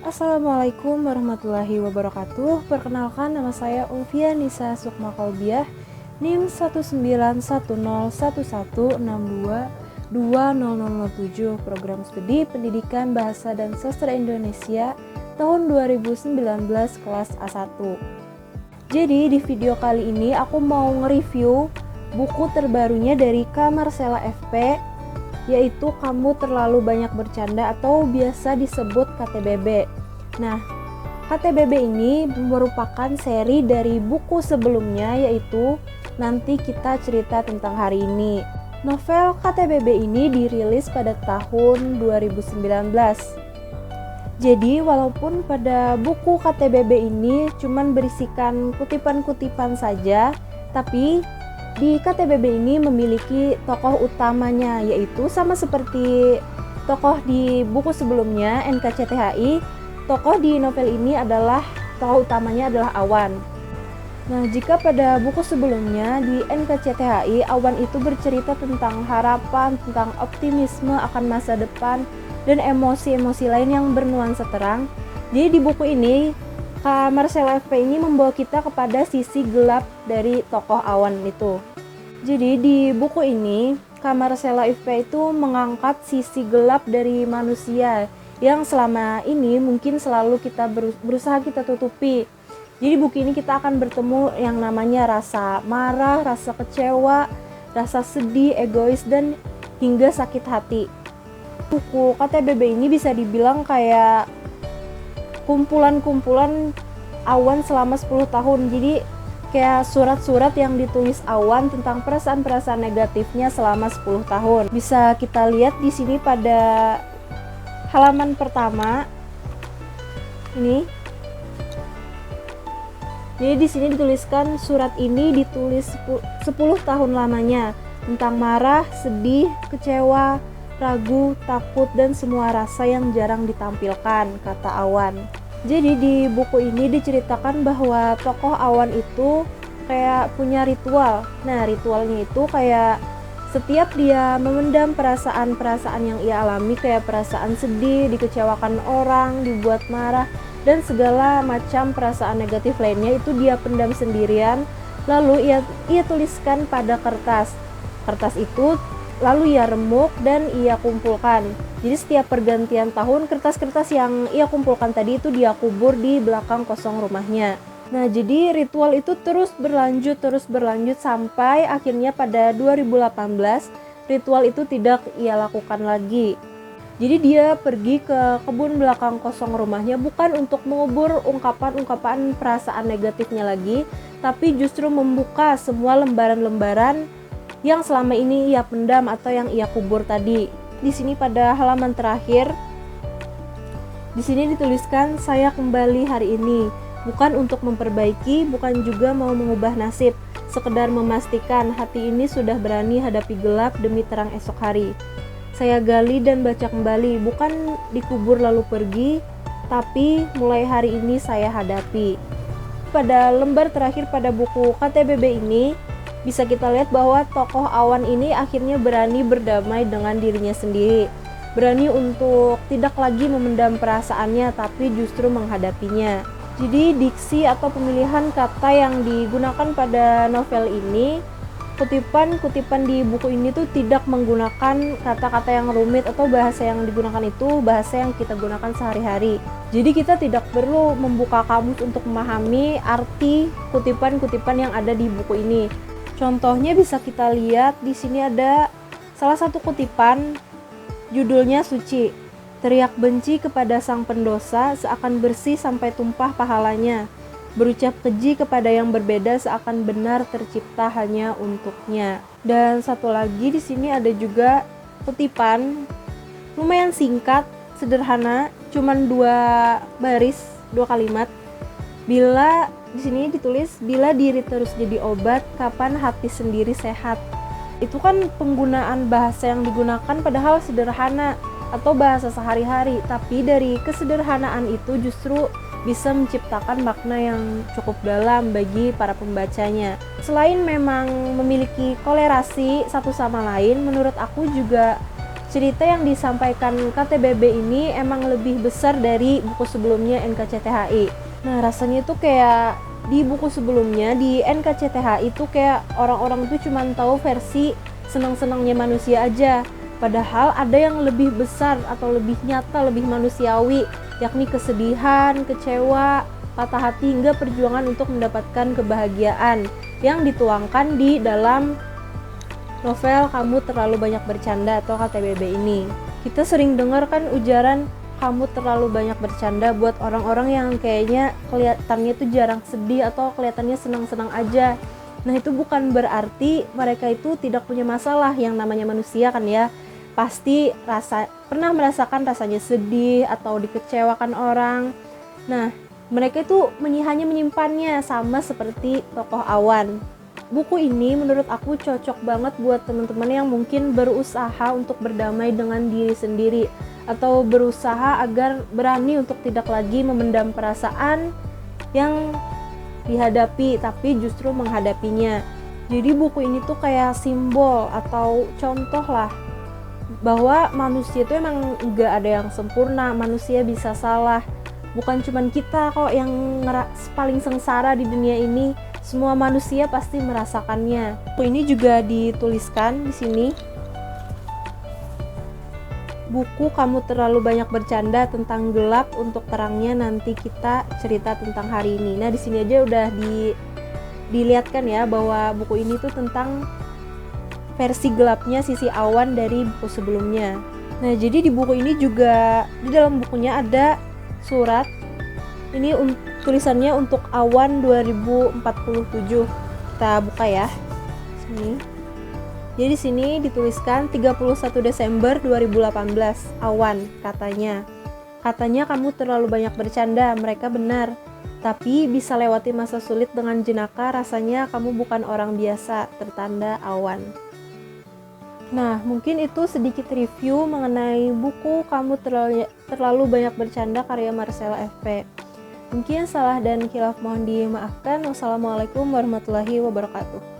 Assalamualaikum warahmatullahi wabarakatuh. Perkenalkan, nama saya Ulfia Nisa Sukma Kolbiah, NIM 1911111622007, Program Studi Pendidikan Bahasa dan Sastra Indonesia tahun 2019 kelas A1. Jadi di video kali ini aku mau nge-review buku terbarunya dari Kak Marcella FP, yaitu Kamu Terlalu Banyak Bercanda atau biasa disebut KTBB. Nah, KTBB ini merupakan seri dari buku sebelumnya, yaitu Nanti Kita Cerita Tentang Hari Ini. Novel KTBB ini dirilis pada tahun 2019. Jadi walaupun pada buku KTBB ini cuman berisikan kutipan-kutipan saja, tapi di KTBB ini memiliki tokoh utamanya, yaitu sama seperti tokoh di buku sebelumnya NKCTHI. Tokoh di novel ini adalah tokoh utamanya adalah Awan. Nah, jika pada buku sebelumnya di NKCTHI, Awan itu bercerita tentang harapan, tentang optimisme akan masa depan, dan emosi-emosi lain yang bernuansa terang. Jadi di buku ini Kak Marcella FP ini membawa kita kepada sisi gelap dari tokoh Awan itu. Jadi di buku ini Kak Marcella FP itu mengangkat sisi gelap dari manusia yang selama ini mungkin selalu kita berusaha kita tutupi. Jadi buku ini kita akan bertemu yang namanya rasa marah, rasa kecewa, rasa sedih, egois, dan hingga sakit hati. Buku KTBB ini bisa dibilang kayak kumpulan-kumpulan Awan selama 10 tahun. Jadi kayak surat-surat yang ditulis Awan tentang perasaan-perasaan negatifnya selama 10 tahun. Bisa kita lihat di sini pada halaman pertama. Ini. Jadi di sini dituliskan surat ini ditulis 10 tahun lamanya, tentang marah, sedih, kecewa, ragu, takut, dan semua rasa yang jarang ditampilkan, kata Awan. Jadi di buku ini diceritakan bahwa tokoh Awan itu kayak punya ritual. Nah, ritualnya itu kayak setiap dia memendam perasaan-perasaan yang ia alami, kayak perasaan sedih, dikecewakan orang, dibuat marah, dan segala macam perasaan negatif lainnya itu dia pendam sendirian, lalu ia tuliskan pada kertas. Kertas itu lalu ia remuk dan ia kumpulkan. Jadi setiap pergantian tahun kertas-kertas yang ia kumpulkan tadi itu dia kubur di belakang kosong rumahnya. Nah, jadi ritual itu terus berlanjut sampai akhirnya pada 2018 ritual itu tidak ia lakukan lagi. Jadi dia pergi ke kebun belakang kosong rumahnya bukan untuk mengubur ungkapan-ungkapan perasaan negatifnya lagi, tapi justru membuka semua lembaran-lembaran yang selama ini ia pendam atau yang ia kubur tadi. Di sini pada halaman terakhir, di sini dituliskan, saya kembali hari ini, bukan untuk memperbaiki, bukan juga mau mengubah nasib, sekedar memastikan hati ini sudah berani hadapi gelap demi terang esok hari. Saya gali dan baca kembali, bukan dikubur lalu pergi, tapi mulai hari ini saya hadapi. Pada lembar terakhir pada buku KTBB ini, bisa kita lihat bahwa tokoh Awan ini akhirnya berani berdamai dengan dirinya sendiri. Berani untuk tidak lagi memendam perasaannya, tapi justru menghadapinya. Jadi diksi atau pemilihan kata yang digunakan pada novel ini, kutipan-kutipan di buku ini tuh tidak menggunakan kata-kata yang rumit atau bahasa yang digunakan itu bahasa yang kita gunakan sehari-hari. Jadi kita tidak perlu membuka kamus untuk memahami arti kutipan-kutipan yang ada di buku ini. Contohnya bisa kita lihat di sini ada salah satu kutipan, judulnya Suci. Teriak benci kepada sang pendosa seakan bersih sampai tumpah pahalanya. Berucap keji kepada yang berbeda seakan benar tercipta hanya untuknya. Dan satu lagi di sini ada juga kutipan lumayan singkat, sederhana, cuman 2 baris, 2 kalimat. Bila di sini ditulis, bila diri terus jadi obat, kapan hati sendiri sehat. Itu kan penggunaan bahasa yang digunakan padahal sederhana atau bahasa sehari-hari, tapi dari kesederhanaan itu justru bisa menciptakan makna yang cukup dalam bagi para pembacanya. Selain memang memiliki kolerasi satu sama lain, menurut aku juga cerita yang disampaikan KTBB ini emang lebih besar dari buku sebelumnya NKCTHI. Nah, rasanya itu kayak di buku sebelumnya di NKCTHI itu kayak orang-orang itu cuma tahu versi senang-senangnya manusia aja. Padahal ada yang lebih besar atau lebih nyata, lebih manusiawi, yakni kesedihan, kecewa, patah hati hingga perjuangan untuk mendapatkan kebahagiaan yang dituangkan di dalam novel Kamu Terlalu Banyak Bercanda atau KTBB ini. Kita sering dengar kan ujaran kamu terlalu banyak bercanda buat orang-orang yang kayaknya kelihatannya tuh jarang sedih atau kelihatannya senang-senang aja. Nah, itu bukan berarti mereka itu tidak punya masalah, yang namanya manusia kan ya. Pasti pernah merasakan rasanya sedih atau dikecewakan orang. Nah, mereka itu hanya menyimpannya, sama seperti tokoh Awan. Buku ini menurut aku cocok banget buat teman-teman yang mungkin berusaha untuk berdamai dengan diri sendiri atau berusaha agar berani untuk tidak lagi memendam perasaan yang dihadapi, tapi justru menghadapinya. Jadi buku ini tuh kayak simbol atau contoh lah bahwa manusia itu emang gak ada yang sempurna, manusia bisa salah. Bukan cuman kita kok yang paling sengsara di dunia ini. Semua manusia pasti merasakannya. Buku ini juga dituliskan di sini. Buku Kamu Terlalu Banyak Bercanda tentang gelap untuk terangnya nanti kita cerita tentang hari ini. Nah, di sini aja udah dilihatkan ya bahwa buku ini tuh tentang versi gelapnya sisi Awan dari buku sebelumnya. Nah, jadi di buku ini juga di dalam bukunya ada surat. Ini tulisannya untuk Awan 2047. Kita buka ya. Sini. Jadi di sini dituliskan 31 Desember 2018. Awan katanya. Katanya kamu terlalu banyak bercanda, mereka benar. Tapi bisa lewati masa sulit dengan jenaka, rasanya kamu bukan orang biasa, tertanda Awan. Nah, mungkin itu sedikit review mengenai buku Kamu Terlalu Banyak Bercanda karya Marcella F.P. Mungkin salah dan khilaf mohon dimaafkan. Wassalamualaikum warahmatullahi wabarakatuh.